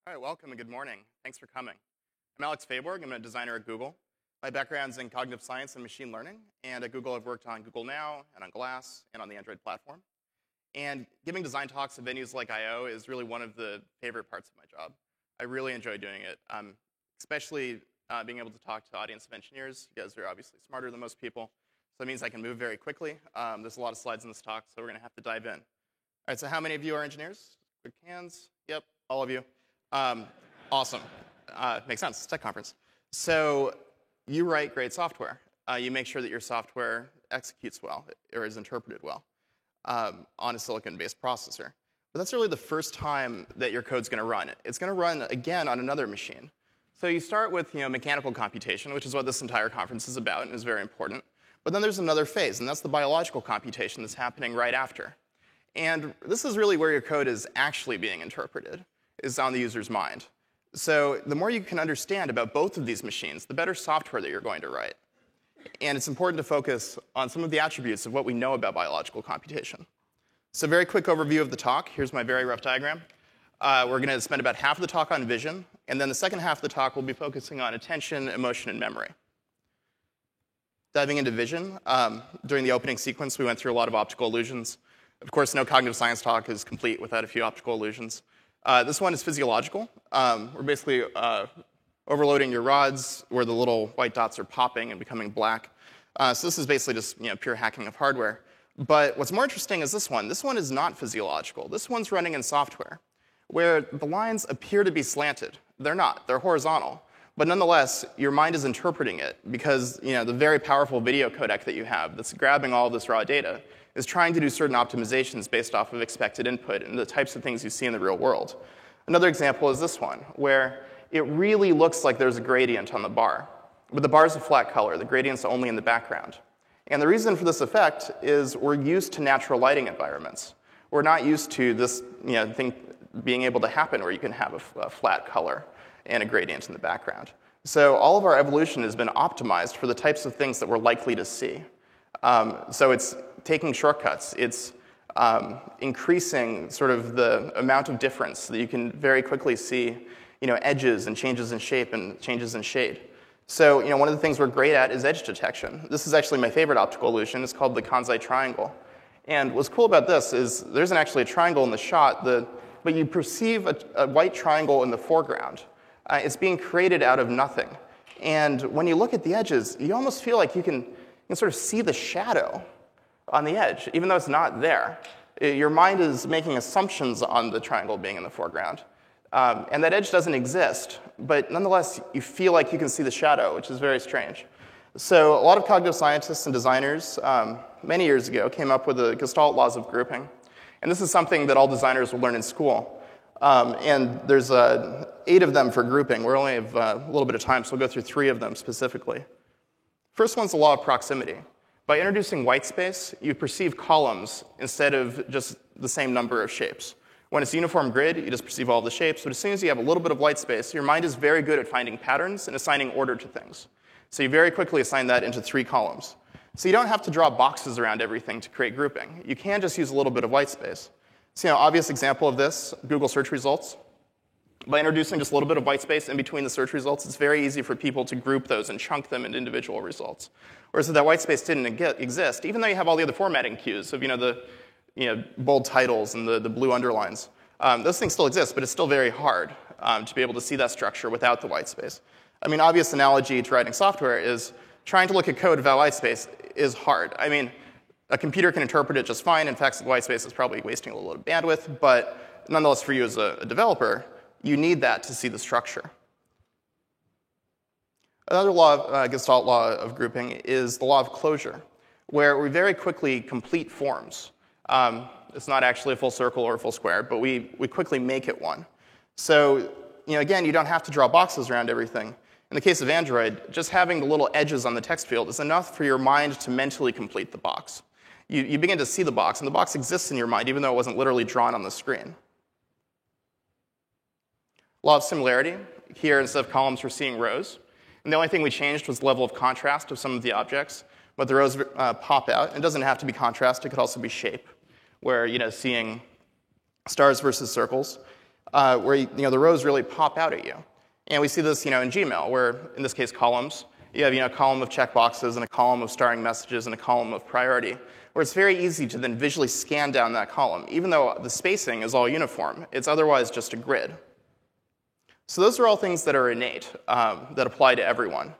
All right, welcome and good morning. Thanks for coming. I'm Alex Fayborg. I'm a designer at Google. My background's in cognitive science and machine learning. And at Google, I've worked on Google Now and on Glass and on the Android platform. And giving design talks at venues like I/O is really one of the favorite parts of my job. I really enjoy doing it, especially being able to talk to audience of engineers. You guys are obviously smarter than most people. So that means I can move very quickly. There's a lot of slides in this talk, so we're going to have to dive in. All right, so how many of you are engineers? Quick hands. Yep, all of you. Awesome. Makes sense. It's a tech conference. So you write great software. You make sure that your software executes well or is interpreted well on a silicon-based processor. But that's really the first time that your code's going to run. It's going to run again on another machine. So you start with mechanical computation, which is what this entire conference is about and is very important. But then there's another phase, and that's the biological computation that's happening right after. And this is really where your code is actually being interpreted, is on the user's mind. So the more you can understand about both of these machines, the better software that you're going to write. And it's important to focus on some of the attributes of what we know about biological computation. So very quick overview of the talk. Here's my very rough diagram. We're going to spend about half of the talk on vision, and then the second half of the talk will be focusing on attention, emotion, and memory. Diving into vision, during the opening sequence, we went through a lot of optical illusions. Of course, no cognitive science talk is complete without a few optical illusions. This one is physiological. We're basically overloading your rods where the little white dots are popping and becoming black. So this is basically just pure hacking of hardware. But what's more interesting is this one. This one is not physiological. This one's running in software, where the lines appear to be slanted. They're not. They're horizontal. But nonetheless, your mind is interpreting it because the very powerful video codec that you have that's grabbing all of this raw data is trying to do certain optimizations based off of expected input and the types of things you see in the real world. Another example is this one, where it really looks like there's a gradient on the bar. But the bar is a flat color. The gradient's only in the background. And the reason for this effect is we're used to natural lighting environments. We're not used to this thing being able to happen where you can have a flat color and a gradient in the background. So all of our evolution has been optimized for the types of things that we're likely to see. So it's taking shortcuts. It's increasing sort of the amount of difference so that you can very quickly see edges and changes in shape and changes in shade. So one of the things we're great at is edge detection. This is actually my favorite optical illusion. It's called the Kansai triangle. And what's cool about this is there isn't actually a triangle in the shot, but you perceive a white triangle in the foreground. It's being created out of nothing. And when you look at the edges, you almost feel like you can sort of see the shadow on the edge, even though it's not there. Your mind is making assumptions on the triangle being in the foreground. And that edge doesn't exist, but nonetheless, you feel like you can see the shadow, which is very strange. So a lot of cognitive scientists and designers many years ago came up with the Gestalt laws of grouping. And this is something that all designers will learn in school. And there's 8 of them for grouping. We only have a little bit of time, so we'll go through 3 of them specifically. First one's the law of proximity. By introducing white space, you perceive columns instead of just the same number of shapes. When it's a uniform grid, you just perceive all the shapes, but as soon as you have a little bit of white space, your mind is very good at finding patterns and assigning order to things. So you very quickly assign that into 3 columns. So you don't have to draw boxes around everything to create grouping. You can just use a little bit of white space. So obvious example of this, Google search results. By introducing just a little bit of white space in between the search results, it's very easy for people to group those and chunk them into individual results. Whereas if that white space didn't exist, even though you have all the other formatting cues of the bold titles and the blue underlines, those things still exist, but it's still very hard to be able to see that structure without the white space. I mean, obvious analogy to writing software is trying to look at code without white space is hard. I mean, a computer can interpret it just fine. In fact, the white space is probably wasting a little bit of bandwidth, but nonetheless, for you as a developer, you need that to see the structure. Another law, Gestalt law of grouping, is the law of closure, where we very quickly complete forms. It's not actually a full circle or a full square, but we quickly make it one. So, again, you don't have to draw boxes around everything. In the case of Android, just having the little edges on the text field is enough for your mind to mentally complete the box. You begin to see the box, and the box exists in your mind, even though it wasn't literally drawn on the screen. Law of similarity. Here, instead of columns, we're seeing rows. And the only thing we changed was the level of contrast of some of the objects. But the rows pop out. It doesn't have to be contrast. It could also be shape, where seeing stars versus circles. where the rows really pop out at you. And we see this in Gmail, where in this case columns. You have a column of checkboxes and a column of starring messages and a column of priority, where it's very easy to then visually scan down that column, even though the spacing is all uniform. It's otherwise just a grid. So those are all things that are innate, that apply to everyone.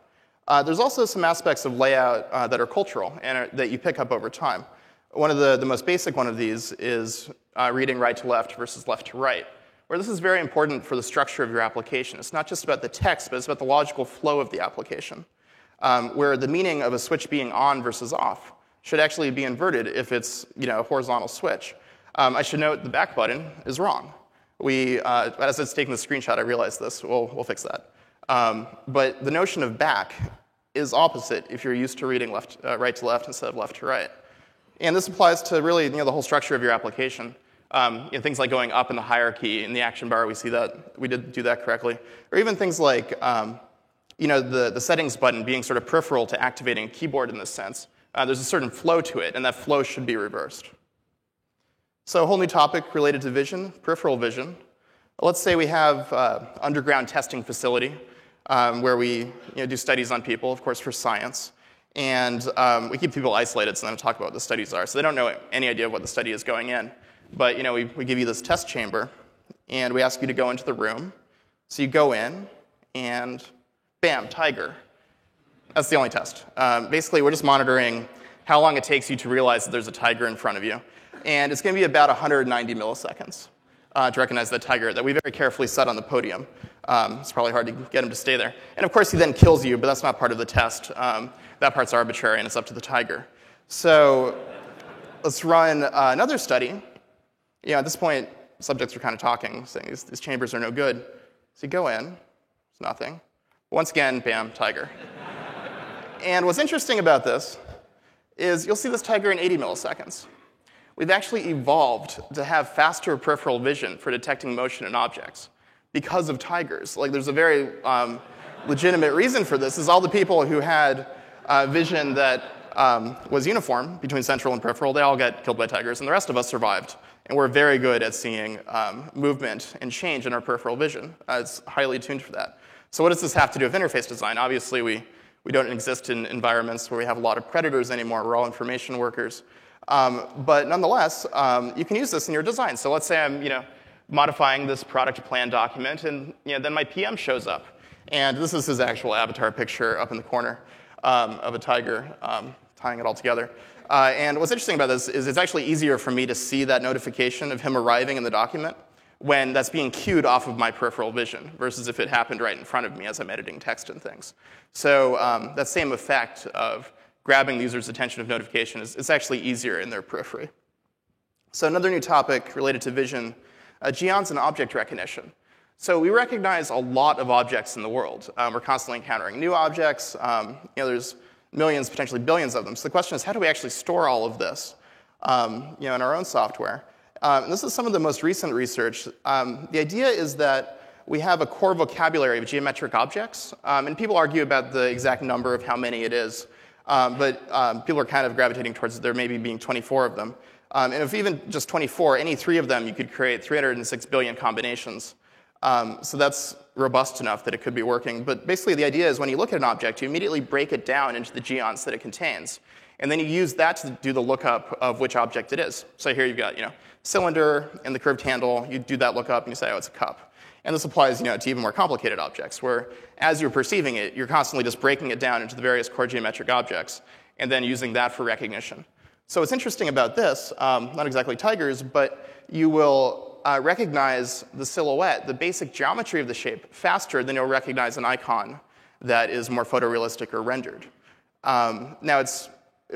There's also some aspects of layout that are cultural and that you pick up over time. One of the most basic one of these is reading right to left versus left to right, where this is very important for the structure of your application. It's not just about the text, but it's about the logical flow of the application, where the meaning of a switch being on versus off should actually be inverted if it's a horizontal switch. I should note the back button is wrong. As it's taking the screenshot, I realized this. We'll fix that. But the notion of back is opposite if you're used to reading right to left instead of left to right. And this applies to really the whole structure of your application. Things like going up in the hierarchy in the action bar, we see that we did do that correctly. Or even things like the settings button being sort of peripheral to activating a keyboard in this sense. There's a certain flow to it, and that flow should be reversed. So a whole new topic related to vision, peripheral vision. Let's say we have underground testing facility where we do studies on people, of course, for science. And we keep people isolated so they don't talk about what the studies are. So they don't know any idea of what the study is going in. But we give you this test chamber, and we ask you to go into the room. So you go in, and bam, tiger. That's the only test. Basically, we're just monitoring how long it takes you to realize that there's a tiger in front of you. And it's going to be about 190 milliseconds to recognize the tiger that we very carefully set on the podium. It's probably hard to get him to stay there. And of course, he then kills you, but that's not part of the test. That part's arbitrary, and it's up to the tiger. So let's run another study. At this point, subjects are kind of talking, saying these chambers are no good. So you go in, there's nothing. Once again, bam, tiger. And what's interesting about this is you'll see this tiger in 80 milliseconds. We've actually evolved to have faster peripheral vision for detecting motion in objects because of tigers. There's a very legitimate reason for this, is all the people who had vision that was uniform between central and peripheral, they all got killed by tigers, and the rest of us survived. And we're very good at seeing movement and change in our peripheral vision. It's highly tuned for that. So what does this have to do with interface design? Obviously, we don't exist in environments where we have a lot of predators anymore. We're all information workers. But nonetheless, you can use this in your design. So let's say I'm modifying this product plan document, and then my PM shows up. And this is his actual avatar picture up in the corner of a tiger, tying it all together. And what's interesting about this is it's actually easier for me to see that notification of him arriving in the document when that's being queued off of my peripheral vision versus if it happened right in front of me as I'm editing text and things. So that same effect of grabbing the user's attention of notification is actually easier in their periphery. So another new topic related to vision, GEONS and object recognition. So we recognize a lot of objects in the world. We're constantly encountering new objects. There's millions, potentially billions of them. So the question is, how do we actually store all of this in our own software? And this is some of the most recent research. The idea is that we have a core vocabulary of geometric objects. And people argue about the exact number of how many it is. But people are kind of gravitating towards there maybe being 24 of them. And if even just 24, any 3 of them, you could create 306 billion combinations. So that's robust enough that it could be working. But basically, the idea is when you look at an object, you immediately break it down into the geons that it contains. And then you use that to do the lookup of which object it is. So here you've got cylinder and the curved handle. You do that lookup, and you say, oh, it's a cup. And this applies to even more complicated objects, where as you're perceiving it, you're constantly just breaking it down into the various core geometric objects and then using that for recognition. So what's interesting about this, not exactly tigers, but you will recognize the silhouette, the basic geometry of the shape, faster than you'll recognize an icon that is more photorealistic or rendered. Now, it's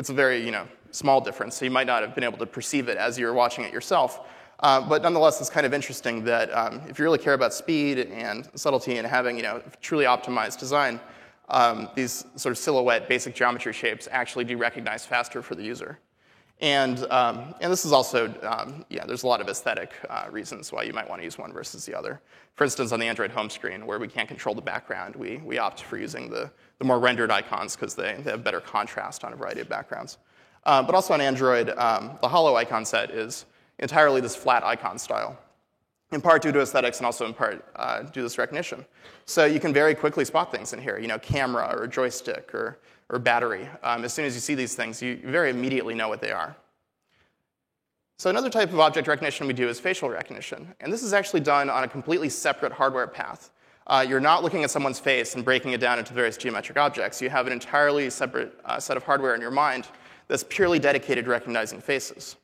a very small difference, so you might not have been able to perceive it as you're watching it yourself. But nonetheless, it's kind of interesting that if you really care about speed and subtlety and having truly optimized design, these sort of silhouette basic geometry shapes actually do recognize faster for the user. And this is also, there's a lot of aesthetic reasons why you might want to use one versus the other. For instance, on the Android home screen, where we can't control the background, we opt for using the more rendered icons because they have better contrast on a variety of backgrounds. But also on Android, the Holo icon set is entirely this flat icon style. in part due to aesthetics and also in part due to this recognition. So you can very quickly spot things in here, camera or joystick or battery. As soon as you see these things, you very immediately know what they are. So another type of object recognition we do is facial recognition. And this is actually done on a completely separate hardware path. You're not looking at someone's face and breaking it down into various geometric objects. You have an entirely separate set of hardware in your mind that's purely dedicated to recognizing faces.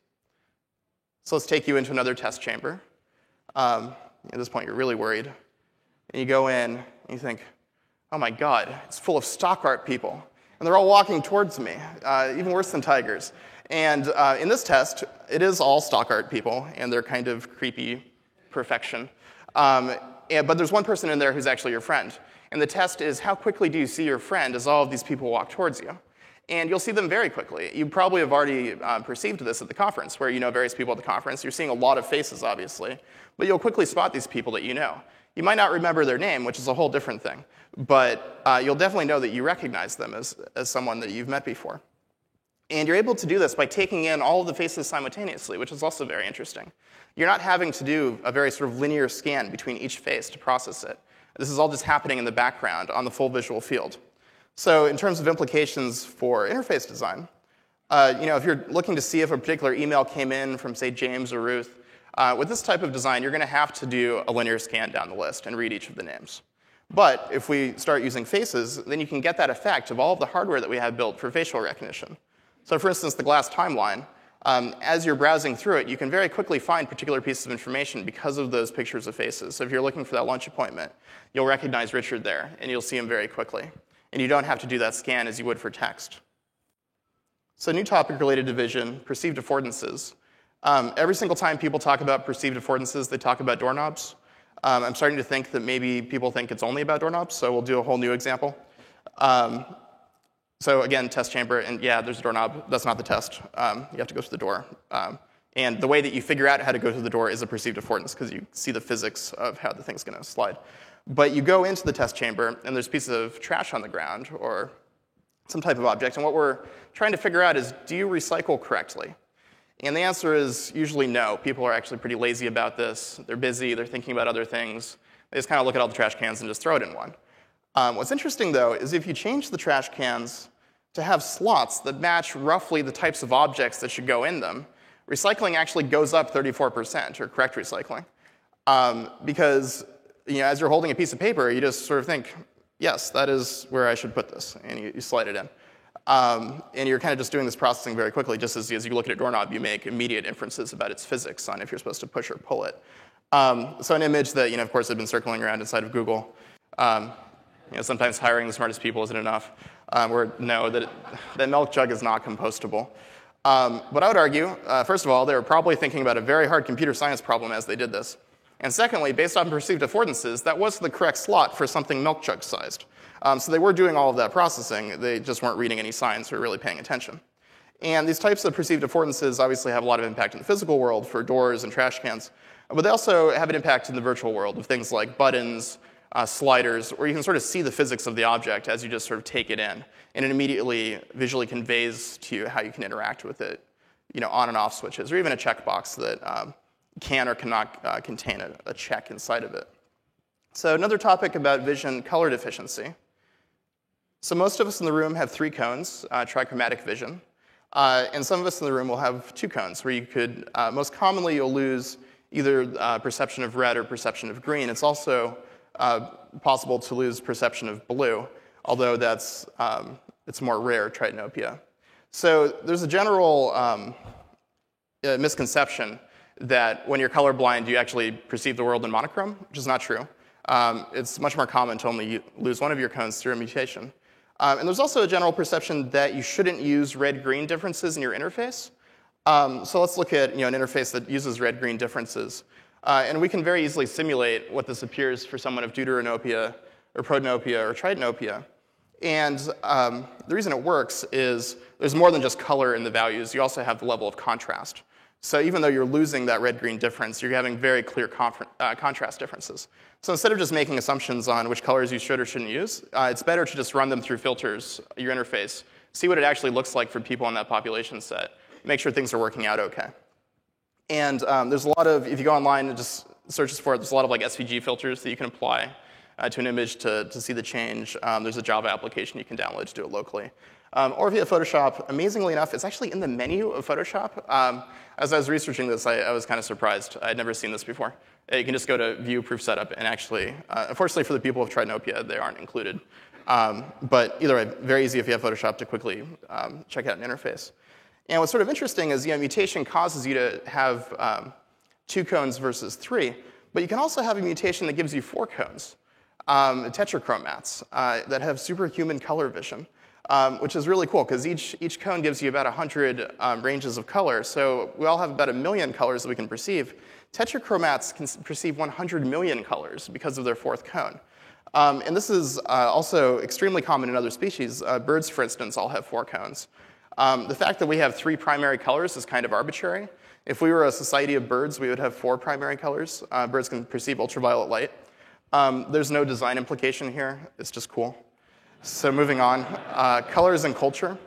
So let's take you into another test chamber. At this point, you're really worried. And you go in, and you think, oh my God, it's full of stock art people. And they're all walking towards me, even worse than tigers. And in this test, it is all stock art people, and they're kind of creepy perfection. But there's one person in there who's actually your friend. And the test is, how quickly do you see your friend as all of these people walk towards you? And you'll see them very quickly. You probably have already perceived this at the conference, where you know various people at the conference. You're seeing a lot of faces, obviously. But you'll quickly spot these people that you know. You might not remember their name, which is a whole different thing. But you'll definitely know that you recognize them as someone that you've met before. And you're able to do this by taking in all of the faces simultaneously, which is also very interesting. You're not having to do a very sort of linear scan between each face to process it. This is all just happening in the background on the full visual field. So in terms of implications for interface design, if you're looking to see if a particular email came in from, say, James or Ruth, with this type of design, you're going to have to do a linear scan down the list and read each of the names. But if we start using faces, then you can get that effect of all of the hardware that we have built for facial recognition. So for instance, the glass timeline, as you're browsing through it, you can very quickly find particular pieces of information because of those pictures of faces. So if you're looking for that lunch appointment, you'll recognize Richard there, and you'll see him very quickly. And you don't have to do that scan as you would for text. So new topic related to vision, perceived affordances. Every single time people talk about perceived affordances, they talk about doorknobs. I'm starting to think that maybe people think it's only about doorknobs, so we'll do a whole new example. So again, test chamber, and yeah, there's a doorknob. That's not the test. You have to go to the door. And the way that you figure out how to go to the door is a perceived affordance, because you see the physics of how the thing's going to slide. But you go into the test chamber, and there's a piece of trash on the ground, or some type of object. And what we're trying to figure out is, do you recycle correctly? And the answer is usually no. People are actually pretty lazy about this. They're busy. They're thinking about other things. They just kind of look at all the trash cans and just throw it in one. What's interesting, though, is if you change the trash cans to have slots that match roughly the types of objects that should go in them, recycling actually goes up 34%, or correct recycling. Because as you're holding a piece of paper, you just sort of think, yes, that is where I should put this, and you slide it in. And you're kind of just doing this processing very quickly. Just as you look at a doorknob, you make immediate inferences about its physics on if you're supposed to push or pull it. So an image that, of course, had been circling around inside of Google. Sometimes hiring the smartest people isn't enough. That milk jug is not compostable. But I would argue, first of all, they were probably thinking about a very hard computer science problem as they did this. And secondly, based on perceived affordances, that was the correct slot for something milk jug sized. So they were doing all of that processing. They just weren't reading any signs or really paying attention. And these types of perceived affordances obviously have a lot of impact in the physical world for doors and trash cans. But they also have an impact in the virtual world of things like buttons, sliders, where you can sort of see the physics of the object as you just sort of take it in. And it immediately visually conveys to you how you can interact with it, on and off switches, or even a checkbox that can or cannot contain a check inside of it. So another topic about vision, color deficiency. So most of us in the room have 3 cones, trichromatic vision. And some of us in the room will have 2 cones, where you could, most commonly you'll lose either perception of red or perception of green. It's also possible to lose perception of blue, although it's more rare, tritanopia. So there's a general misconception that when you're colorblind, you actually perceive the world in monochrome, which is not true. It's much more common to only lose one of your cones through a mutation. And there's also a general perception that you shouldn't use red-green differences in your interface. So let's look at an interface that uses red-green differences. And we can very easily simulate what this appears for someone of deuteranopia, or protanopia, or tritanopia. And the reason it works is there's more than just color in the values. You also have the level of contrast. So even though you're losing that red-green difference, you're having very clear contrast differences. So instead of just making assumptions on which colors you should or shouldn't use, it's better to just run them through filters, your interface, see what it actually looks like for people in that population set, make sure things are working out okay. And there's a lot of, if you go online and just searches for it. There's a lot of like SVG filters that you can apply to an image to see the change. There's a Java application you can download to do it locally. Or if you have Photoshop, amazingly enough, it's actually in the menu of Photoshop. As I was researching this, I was kind of surprised. I had never seen this before. You can just go to View Proof Setup, and actually, unfortunately for the people who've tried Nopia, they aren't included. But either way, very easy if you have Photoshop to quickly check out an interface. And what's sort of interesting is, mutation causes you to have 2 cones versus 3, but you can also have a mutation that gives you 4 cones, tetrachromats, that have superhuman color vision. Which is really cool, because each cone gives you about 100 ranges of color. So we all have about 1 million colors that we can perceive. Tetrachromats can perceive 100 million colors because of their 4th cone. And this is also extremely common in other species. Birds, for instance, all have 4 cones. The fact that we have 3 primary colors is kind of arbitrary. If we were a society of birds, we would have 4 primary colors. Birds can perceive ultraviolet light. There's no design implication here. It's just cool. So moving on, colors and culture.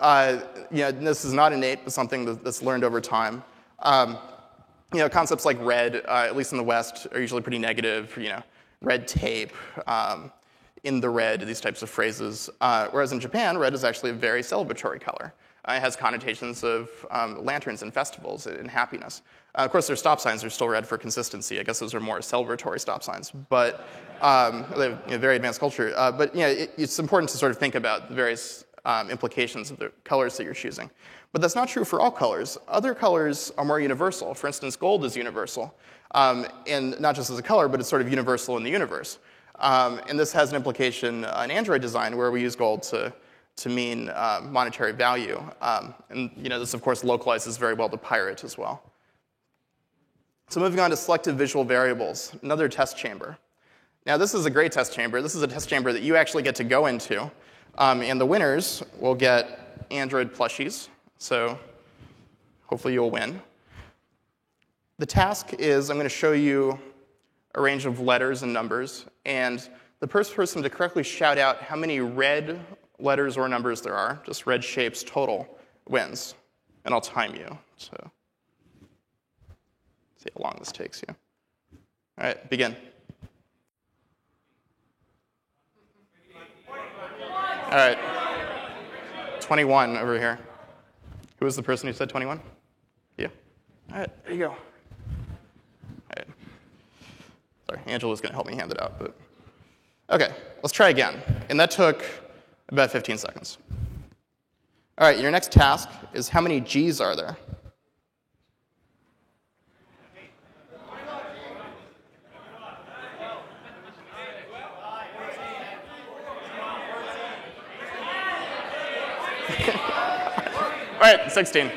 This is not innate, but something that's learned over time. Concepts like red, at least in the West, are usually pretty negative. Red tape, in the red, these types of phrases. Whereas in Japan, red is actually a very celebratory color. It has connotations of lanterns and festivals and happiness. Of course, their stop signs are still red for consistency. I guess those are more celebratory stop signs, but they have very advanced culture. But it's important to sort of think about the various implications of the colors that you're choosing. But that's not true for all colors. Other colors are more universal. For instance, gold is universal, and not just as a color, but it's sort of universal in the universe. And this has an implication in Android design, where we use gold to mean monetary value. And this, of course, localizes very well to pirate as well. So moving on to selective visual variables, another test chamber. Now, this is a great test chamber. This is a test chamber that you actually get to go into. And the winners will get Android plushies. So hopefully you'll win. The task is I'm going to show you a range of letters and numbers. And the first person to correctly shout out how many red letters or numbers there are, just red shapes total, wins. And I'll time you. So see how long this takes you. All right, begin. All right, 21 over here. Who was the person who said 21? You? All right, there you go. All right. Sorry, Angela's going to help me hand it out. But okay, let's try again. And that took about 15 seconds. All right, your next task is how many G's are there? All right, 16.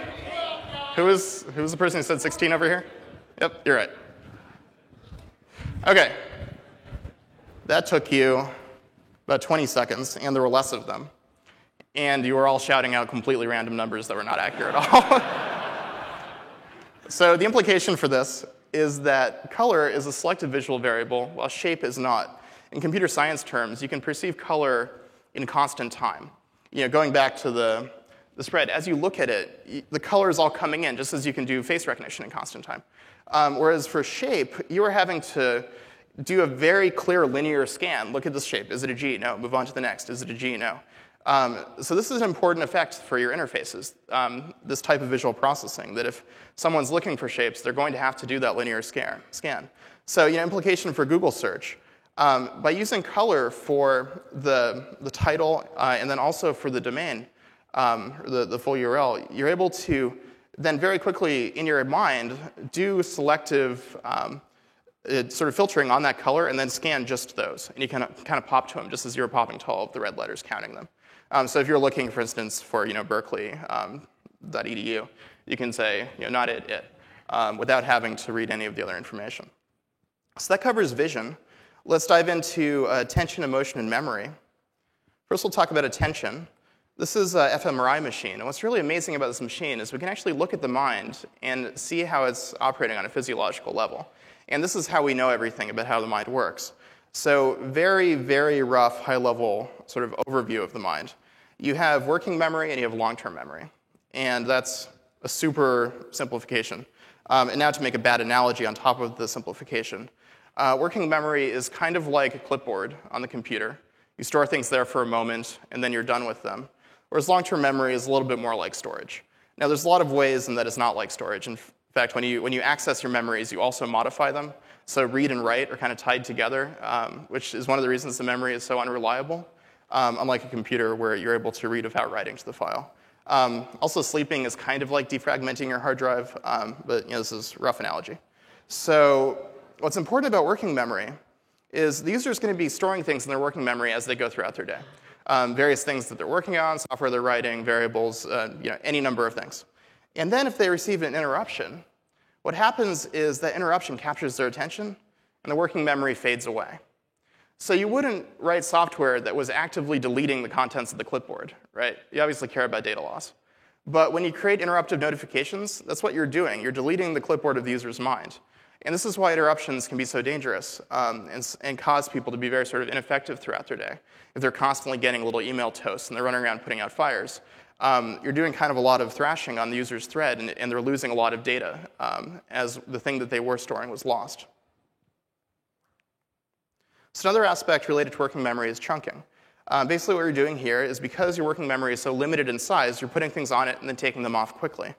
Who was the person who said 16 over here? Yep, you're right. Okay. That took you about 20 seconds, and there were less of them. And you were all shouting out completely random numbers that were not accurate at all. So the implication for this is that color is a selective visual variable, while shape is not. In computer science terms, you can perceive color in constant time. Going back to the spread, as you look at it, the color is all coming in, just as you can do face recognition in constant time. Whereas for shape, you are having to do a very clear linear scan. Look at this shape. Is it a G? No. Move on to the next. Is it a G? No. So this is an important effect for your interfaces, this type of visual processing, that if someone's looking for shapes, they're going to have to do that linear scan. So implication for Google search. By using color for the title and then also for the domain, the full URL, you're able to then very quickly in your mind do selective sort of filtering on that color and then scan just those. And you kind of pop to them just as you were popping to all of the red letters, counting them. So if you're looking, for instance, for Berkeley.edu, you can say not it, without having to read any of the other information. So that covers vision. Let's dive into attention, emotion, and memory. First, we'll talk about attention. This is a fMRI machine, and what's really amazing about this machine is we can actually look at the mind and see how it's operating on a physiological level. And this is how we know everything about how the mind works. So very, very rough, high-level sort of overview of the mind. You have working memory and you have long-term memory. And that's a super simplification. And now to make a bad analogy on top of the simplification. Working memory is kind of like a clipboard on the computer. You store things there for a moment, and then you're done with them. Whereas long-term memory is a little bit more like storage. Now, there's a lot of ways in that it's not like storage. In fact, when you access your memories, you also modify them. So read and write are kind of tied together, which is one of the reasons the memory is so unreliable, unlike a computer where you're able to read without writing to the file. Also, sleeping is kind of like defragmenting your hard drive, but this is a rough analogy. So what's important about working memory is the user is going to be storing things in their working memory as they go throughout their day. Various things that they're working on, software they're writing, variables, any number of things. And then if they receive an interruption, what happens is that interruption captures their attention, and the working memory fades away. So you wouldn't write software that was actively deleting the contents of the clipboard, right? You obviously care about data loss. But when you create interruptive notifications, that's what you're doing. You're deleting the clipboard of the user's mind. And this is why interruptions can be so dangerous and cause people to be very sort of ineffective throughout their day. If they're constantly getting little email toasts and they're running around putting out fires, you're doing kind of a lot of thrashing on the user's thread, and they're losing a lot of data as the thing that they were storing was lost. So another aspect related to working memory is chunking. Basically what you're doing here is because your working memory is so limited in size, you're putting things on it and then taking them off quickly.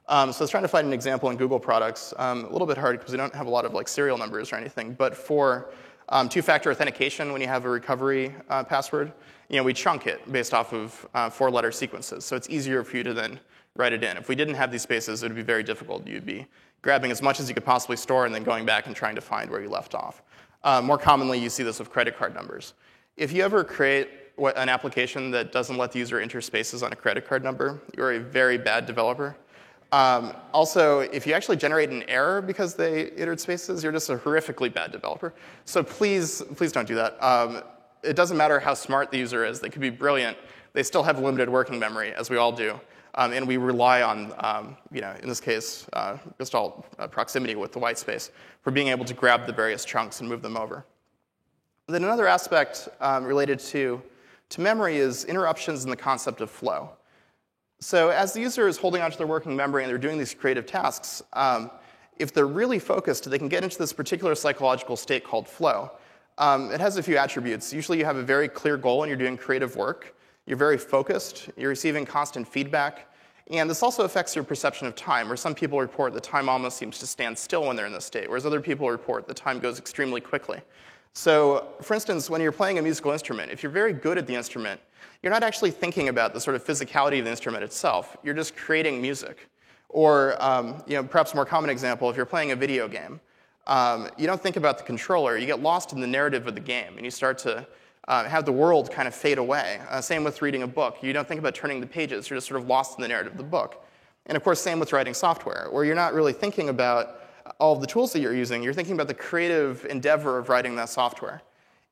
So I was trying to find an example in Google products. A little bit hard because we don't have a lot of serial numbers or anything. But for two-factor authentication, when you have a recovery password, we chunk it based off of four-letter sequences. So it's easier for you to then write it in. If we didn't have these spaces, it would be very difficult. You'd be grabbing as much as you could possibly store and then going back and trying to find where you left off. More commonly, you see this with credit card numbers. If you ever create an application that doesn't let the user enter spaces on a credit card number, you're a very bad developer. Also, if you actually generate an error because they entered spaces, you're just a horrifically bad developer. So please don't do that. It doesn't matter how smart the user is. They could be brilliant. They still have limited working memory, as we all do. And we rely on, in this case, just all proximity with the white space for being able to grab the various chunks and move them over. Then another aspect related to memory is interruptions in the concept of flow. So as the user is holding onto their working memory and they're doing these creative tasks, if they're really focused, they can get into this particular psychological state called flow. It has a few attributes. Usually you have a very clear goal and you're doing creative work. You're very focused. You're receiving constant feedback. And this also affects your perception of time, where some people report that time almost seems to stand still when they're in this state, whereas other people report that time goes extremely quickly. So, for instance, when you're playing a musical instrument, if you're very good at the instrument, you're not actually thinking about the sort of physicality of the instrument itself. You're just creating music. Or, perhaps a more common example, if you're playing a video game, you don't think about the controller. You get lost in the narrative of the game, and you start to have the world kind of fade away. Same with reading a book. You don't think about turning the pages. You're just sort of lost in the narrative of the book. And of course, same with writing software, where you're not really thinking about all of the tools that you're using. You're thinking about the creative endeavor of writing that software.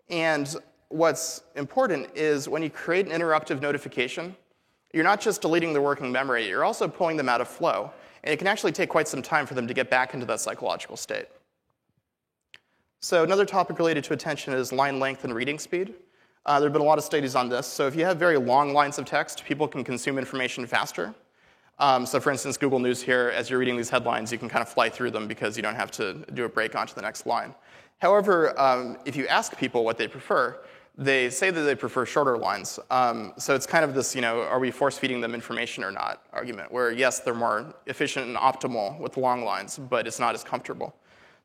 And what's important is when you create an interruptive notification, you're not just deleting the working memory, you're also pulling them out of flow. And it can actually take quite some time for them to get back into that psychological state. So another topic related to attention is line length and reading speed. There have been a lot of studies on this. So if you have very long lines of text, people can consume information faster. So for instance, Google News here, as you're reading these headlines, you can kind of fly through them because you don't have to do a break onto the next line. However, if you ask people what they prefer, they say that they prefer shorter lines. So it's kind of this, are we force-feeding them information or not argument, where yes, they're more efficient and optimal with long lines, but it's not as comfortable.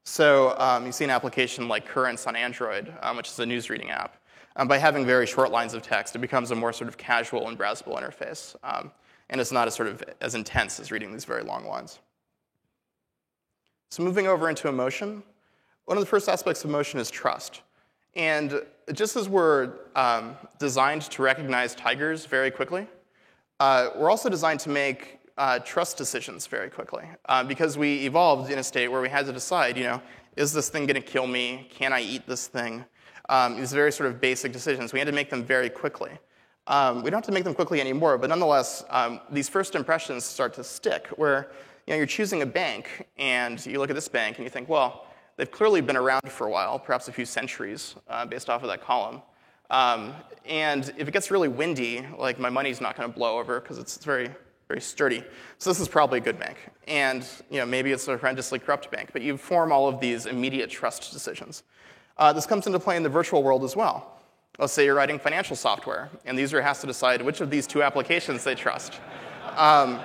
So you see an application like Currents on Android, which is a news reading app. By having very short lines of text, it becomes a more sort of casual and browsable interface. And it's not as intense as reading these very long lines. So moving over into emotion, one of the first aspects of emotion is trust. And just as we're designed to recognize tigers very quickly, we're also designed to make trust decisions very quickly. Because we evolved in a state where we had to decide, is this thing going to kill me? Can I eat this thing? These very sort of basic decisions. We had to make them very quickly. We don't have to make them quickly anymore, but nonetheless, these first impressions start to stick, where you're choosing a bank, and you look at this bank, and you think, well, they've clearly been around for a while, perhaps a few centuries, based off of that column. And if it gets really windy, like my money's not going to blow over because it's very, very sturdy. So this is probably a good bank. And maybe it's a horrendously corrupt bank, but you form all of these immediate trust decisions. This comes into play in the virtual world as well. Let's say you're writing financial software, and the user has to decide which of these two applications they trust. And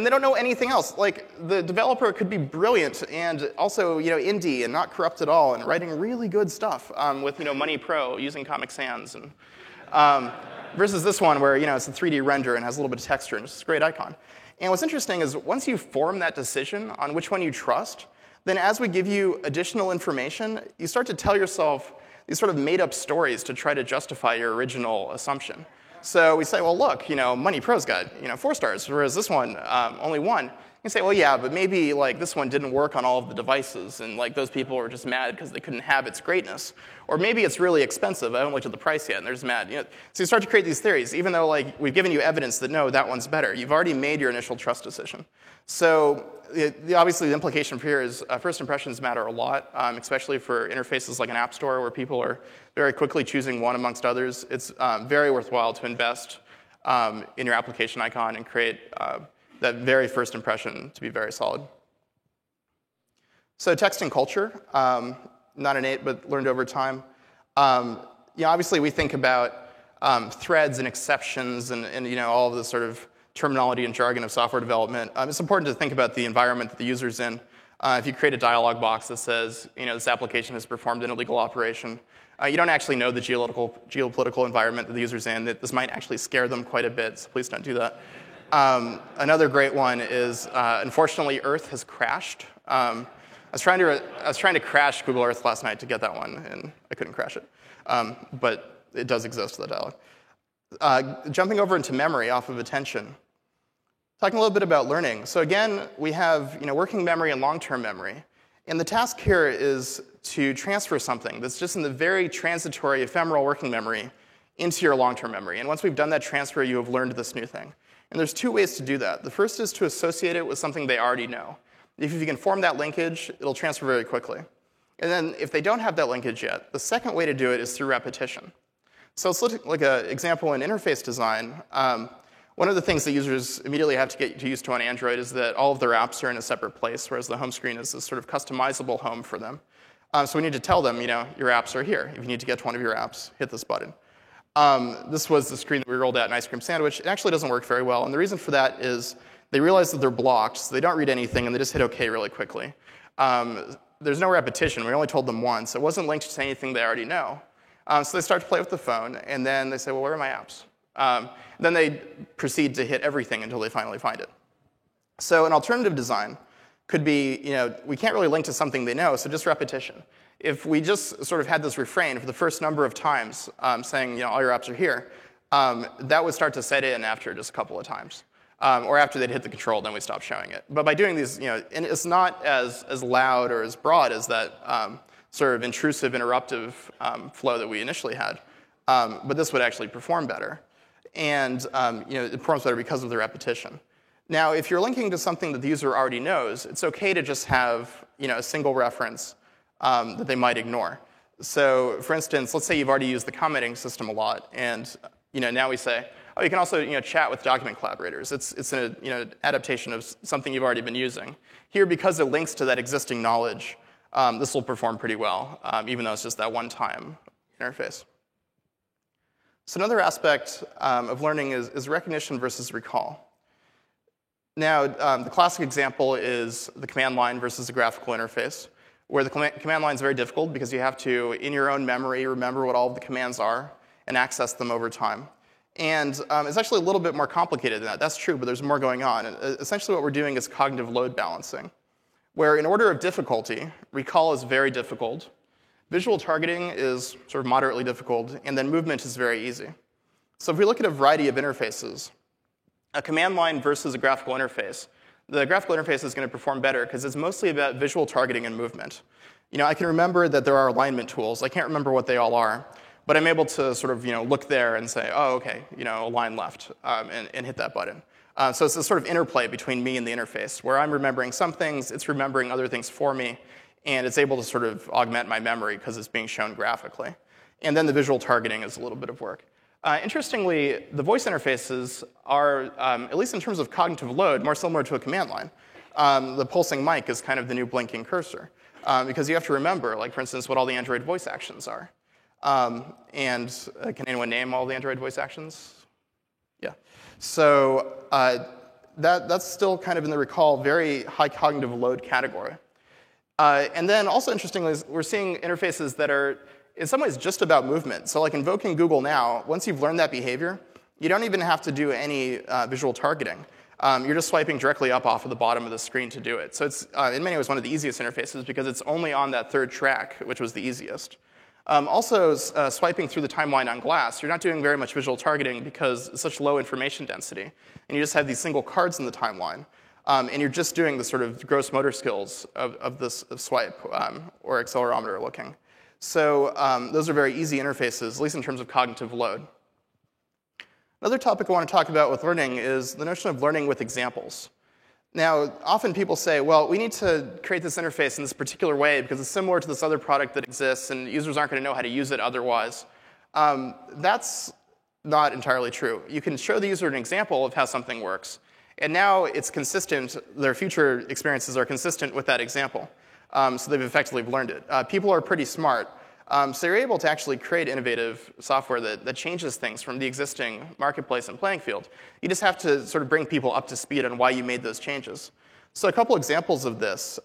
they don't know anything else. Like, the developer could be brilliant and also, indie and not corrupt at all and writing really good stuff with, Money Pro using Comic Sans. And, versus this one where, it's a 3D render and has a little bit of texture and it's a great icon. And what's interesting is once you form that decision on which one you trust, then as we give you additional information, you start to tell yourself these sort of made-up stories to try to justify your original assumption. So we say, well, look, Money Pro's got 4 stars, whereas this one only 1. You say, well, yeah, but maybe this one didn't work on all of the devices, and those people were just mad because they couldn't have its greatness. Or maybe it's really expensive. I haven't looked at the price yet, and they're just mad. So you start to create these theories, even though we've given you evidence that no, that one's better. You've already made your initial trust decision. So obviously, the implication for here is first impressions matter a lot, especially for interfaces like an app store where people are very quickly choosing one amongst others. It's very worthwhile to invest in your application icon and create that very first impression to be very solid. So text and culture, not innate, but learned over time. Obviously, we think about threads and exceptions and all of the sort of terminology and jargon of software development. It's important to think about the environment that the user's in. If you create a dialog box that says, this application has performed an illegal operation, you don't actually know the geopolitical environment that the user's in. This might actually scare them quite a bit, so please don't do that. Another great one is, unfortunately, Earth has crashed. I was trying to crash Google Earth last night to get that one, and I couldn't crash it. But it does exist, the dialog. Jumping over into memory off of attention. Talking a little bit about learning. So again, we have working memory and long-term memory. And the task here is to transfer something that's just in the very transitory, ephemeral working memory into your long-term memory. And once we've done that transfer, you have learned this new thing. And there's 2 ways to do that. The first is to associate it with something they already know. If you can form that linkage, it'll transfer very quickly. And then if they don't have that linkage yet, the second way to do it is through repetition. So let's look like an example in interface design. One of the things that users immediately have to get used to on Android is that all of their apps are in a separate place, whereas the home screen is this sort of customizable home for them. So we need to tell them, your apps are here. If you need to get to one of your apps, hit this button. This was the screen that we rolled out in Ice Cream Sandwich. It actually doesn't work very well, and the reason for that is they realize that they're blocked, so they don't read anything, and they just hit OK really quickly. There's no repetition. We only told them once. It wasn't linked to anything they already know. So they start to play with the phone, and then they say, well, where are my apps? Then they proceed to hit everything until they finally find it. So an alternative design could be, we can't really link to something they know, so just repetition. If we just sort of had this refrain for the first number of times saying, all your apps are here, that would start to set in after just a couple of times. Or after they'd hit the control, then we stop showing it. But by doing these, and it's not as loud or as broad as that sort of intrusive, interruptive flow that we initially had. But this would actually perform better. And it performs better because of the repetition. Now, if you're linking to something that the user already knows, it's OK to just have a single reference that they might ignore. So, for instance, let's say you've already used the commenting system a lot, and now we say, oh, you can also chat with document collaborators. It's an adaptation of something you've already been using. Here, because it links to that existing knowledge, this will perform pretty well, even though it's just that one-time interface. So another aspect of learning is recognition versus recall. Now, the classic example is the command line versus the graphical interface, where the command line is very difficult because you have to, in your own memory, remember what all of the commands are and access them over time. And it's actually a little bit more complicated than that. That's true, but there's more going on. And essentially what we're doing is cognitive load balancing, where in order of difficulty, recall is very difficult, visual targeting is sort of moderately difficult, and then movement is very easy. So if we look at a variety of interfaces, a command line versus a graphical interface, the graphical interface is going to perform better because it's mostly about visual targeting and movement. I can remember that there are alignment tools. I can't remember what they all are, but I'm able to sort of look there and say, oh, OK, align left, and hit that button. So it's this sort of interplay between me and the interface, where I'm remembering some things, it's remembering other things for me, and it's able to sort of augment my memory because it's being shown graphically. And then the visual targeting is a little bit of work. Interestingly, the voice interfaces are, at least in terms of cognitive load, more similar to a command line. The pulsing mic is kind of the new blinking cursor, because you have to remember, like for instance, what all the Android voice actions are. Can anyone name all the Android voice actions? Yeah. So that's still kind of in the recall very high cognitive load category. And then also interestingly, we're seeing interfaces that are in some ways just about movement. So like invoking Google Now, once you've learned that behavior, you don't even have to do any visual targeting. You're just swiping directly up off of the bottom of the screen to do it. So it's in many ways one of the easiest interfaces because it's only on that third track, which was the easiest. Also, swiping through the timeline on glass, you're not doing very much visual targeting because it's such low information density. And you just have these single cards in the timeline. And you're just doing the sort of gross motor skills of this swipe or accelerometer looking. So those are very easy interfaces, at least in terms of cognitive load. Another topic I want to talk about with learning is the notion of learning with examples. Now, often people say, well, we need to create this interface in this particular way because it's similar to this other product that exists and users aren't going to know how to use it otherwise. That's not entirely true. You can show the user an example of how something works, and now it's consistent, their future experiences are consistent with that example. So they've effectively learned it. People are pretty smart, so you're able to actually create innovative software that changes things from the existing marketplace and playing field. You just have to sort of bring people up to speed on why you made those changes. So a couple examples of this.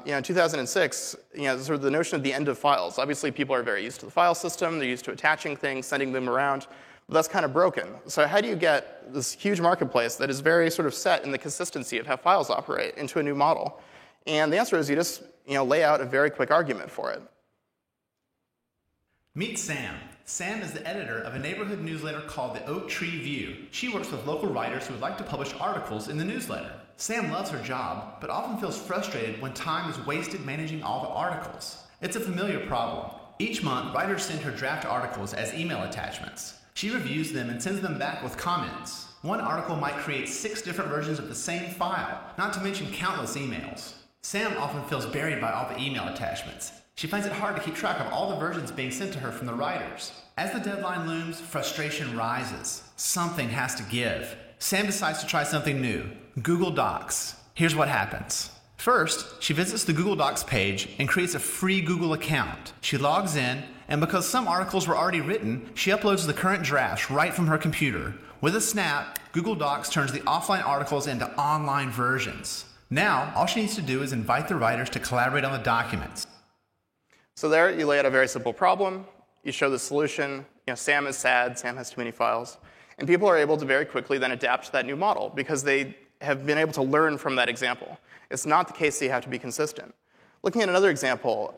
In 2006, sort of the notion of the end of files. Obviously, people are very used to the file system. They're used to attaching things, sending them around. But that's kind of broken. So how do you get this huge marketplace that is very sort of set in the consistency of how files operate into a new model? And the answer is you just lay out a very quick argument for it. Meet Sam. Sam is the editor of a neighborhood newsletter called the Oak Tree View. She works with local writers who would like to publish articles in the newsletter. Sam loves her job, but often feels frustrated when time is wasted managing all the articles. It's a familiar problem. Each month, writers send her draft articles as email attachments. She reviews them and sends them back with comments. One article might create 6 different versions of the same file, not to mention countless emails. Sam often feels buried by all the email attachments. She finds it hard to keep track of all the versions being sent to her from the writers. As the deadline looms, frustration rises. Something has to give. Sam decides to try something new, Google Docs. Here's what happens. First, she visits the Google Docs page and creates a free Google account. She logs in, and because some articles were already written, she uploads the current drafts right from her computer. With a snap, Google Docs turns the offline articles into online versions. Now, all she needs to do is invite the writers to collaborate on the documents. So there, you lay out a very simple problem. You show the solution. Sam is sad. Sam has too many files. And people are able to very quickly then adapt to that new model because they have been able to learn from that example. It's not the case that you have to be consistent. Looking at another example,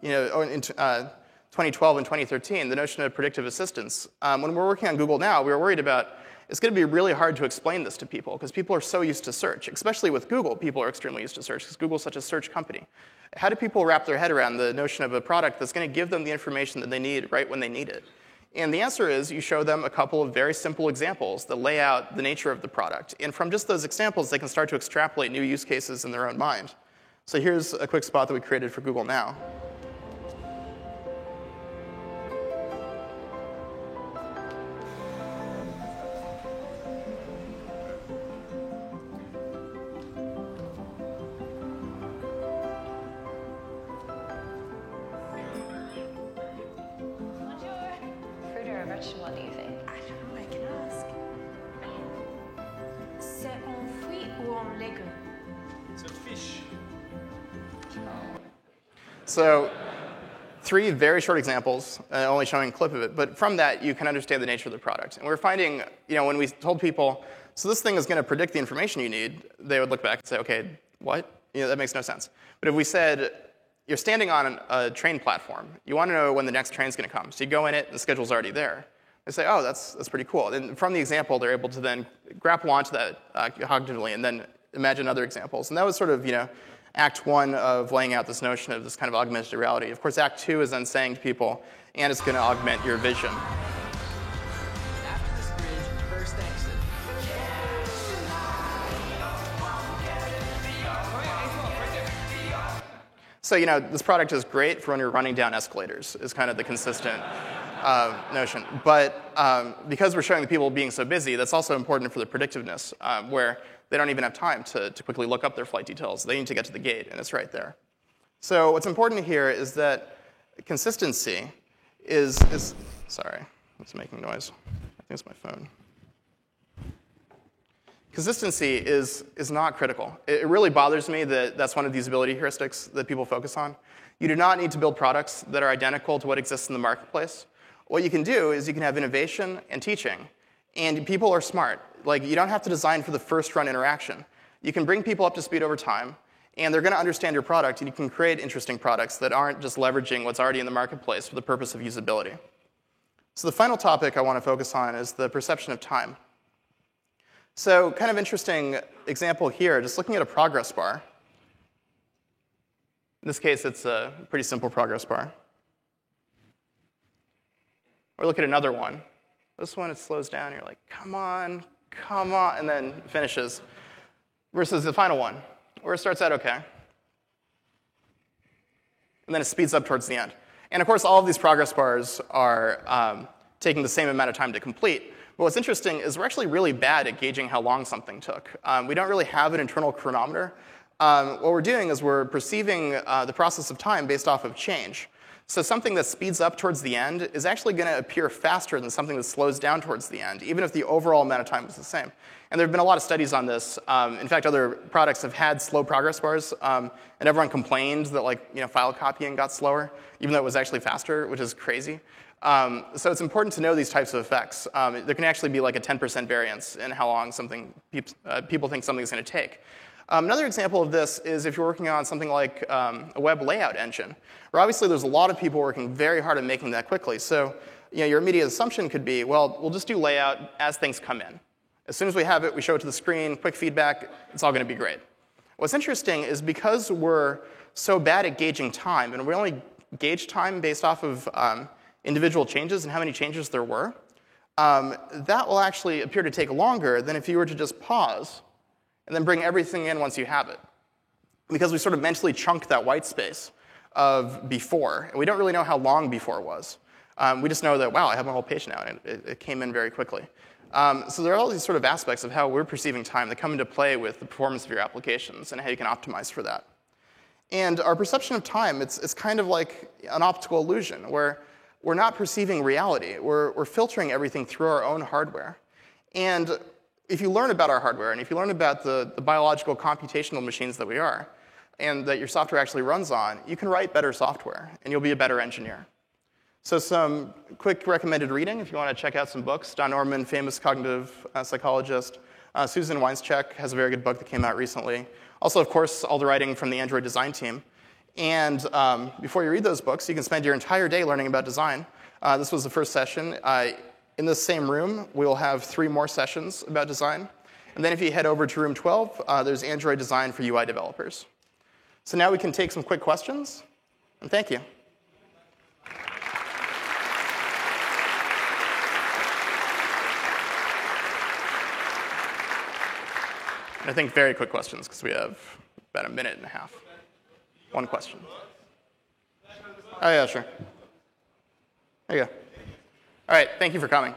in 2012 and 2013, the notion of predictive assistance. When we're working on Google Now, we were worried about it's going to be really hard to explain this to people because people are so used to search. Especially with Google, people are extremely used to search because Google's such a search company. How do people wrap their head around the notion of a product that's going to give them the information that they need right when they need it? And the answer is you show them a couple of very simple examples that lay out the nature of the product. And from just those examples, they can start to extrapolate new use cases in their own mind. So here's a quick spot that we created for Google Now. What do you think? I don't know, I can ask. C'est en fruit ou en légumes? It's a fish. So 3 very short examples, only showing a clip of it. But from that, you can understand the nature of the product. And we're finding, when we told people, so this thing is going to predict the information you need, they would look back and say, okay, what? That makes no sense. But if we said, you're standing on a train platform. You want to know when the next train's going to come. So you go in it, and the schedule's already there. They say, oh, that's pretty cool. And from the example, they're able to then grapple onto that cognitively and then imagine other examples. And that was sort of, Act 1 of laying out this notion of this kind of augmented reality. Of course, Act 2 is then saying to people, and it's going to augment your vision. After this bridge, first exit. So, this product is great for when you're running down escalators, is kind of the consistent notion. But because we're showing the people being so busy, that's also important for the predictiveness, where they don't even have time to quickly look up their flight details. They need to get to the gate, and it's right there. So what's important here is that consistency is sorry, it's making noise. I think it's my phone. Consistency is not critical. It really bothers me that that's one of the usability heuristics that people focus on. You do not need to build products that are identical to what exists in the marketplace. What you can do is you can have innovation and teaching, and people are smart. Like, you don't have to design for the first run interaction. You can bring people up to speed over time, and they're going to understand your product, and you can create interesting products that aren't just leveraging what's already in the marketplace for the purpose of usability. So the final topic I want to focus on is the perception of time. So kind of interesting example here, just looking at a progress bar. In this case, it's a pretty simple progress bar. Or look at another one. This one, it slows down, you're like, come on, and then finishes. Versus the final one, where it starts out okay. And then it speeds up towards the end. And of course, all of these progress bars are taking the same amount of time to complete. But what's interesting is we're actually really bad at gauging how long something took. We don't really have an internal chronometer. What we're doing is we're perceiving the process of time based off of change. So something that speeds up towards the end is actually going to appear faster than something that slows down towards the end, even if the overall amount of time is the same. And there have been a lot of studies on this. In fact, other products have had slow progress bars, and everyone complained that file copying got slower, even though it was actually faster, which is crazy. So it's important to know these types of effects. There can actually be like a 10% variance in how long people think something's going to take. Another example of this is if you're working on something like a web layout engine, where obviously there's a lot of people working very hard at making that quickly. So your immediate assumption could be, well, we'll just do layout as things come in. As soon as we have it, we show it to the screen, quick feedback, it's all going to be great. What's interesting is because we're so bad at gauging time, and we only gauge time based off of individual changes and how many changes there were, that will actually appear to take longer than if you were to just pause and then bring everything in once you have it. Because we sort of mentally chunk that white space of before, and we don't really know how long before was. We just know that, wow, I have my whole page now, and it came in very quickly. So there are all these sort of aspects of how we're perceiving time that come into play with the performance of your applications and how you can optimize for that. And our perception of time, it's kind of like an optical illusion, where we're not perceiving reality. We're filtering everything through our own hardware. And if you learn about our hardware, and if you learn about the biological computational machines that we are, and that your software actually runs on, you can write better software, and you'll be a better engineer. So some quick recommended reading, if you want to check out some books. Don Norman, famous cognitive psychologist. Susan Weinstein has a very good book that came out recently. Also, of course, all the writing from the Android design team. And before you read those books, you can spend your entire day learning about design. This was the first session. In this same room, we'll have 3 more sessions about design. And then if you head over to room 12, there's Android design for UI developers. So now we can take some quick questions. And thank you. And I think very quick questions, because we have about a minute and a half. One question. Oh, yeah, sure. There you go. All right, thank you for coming.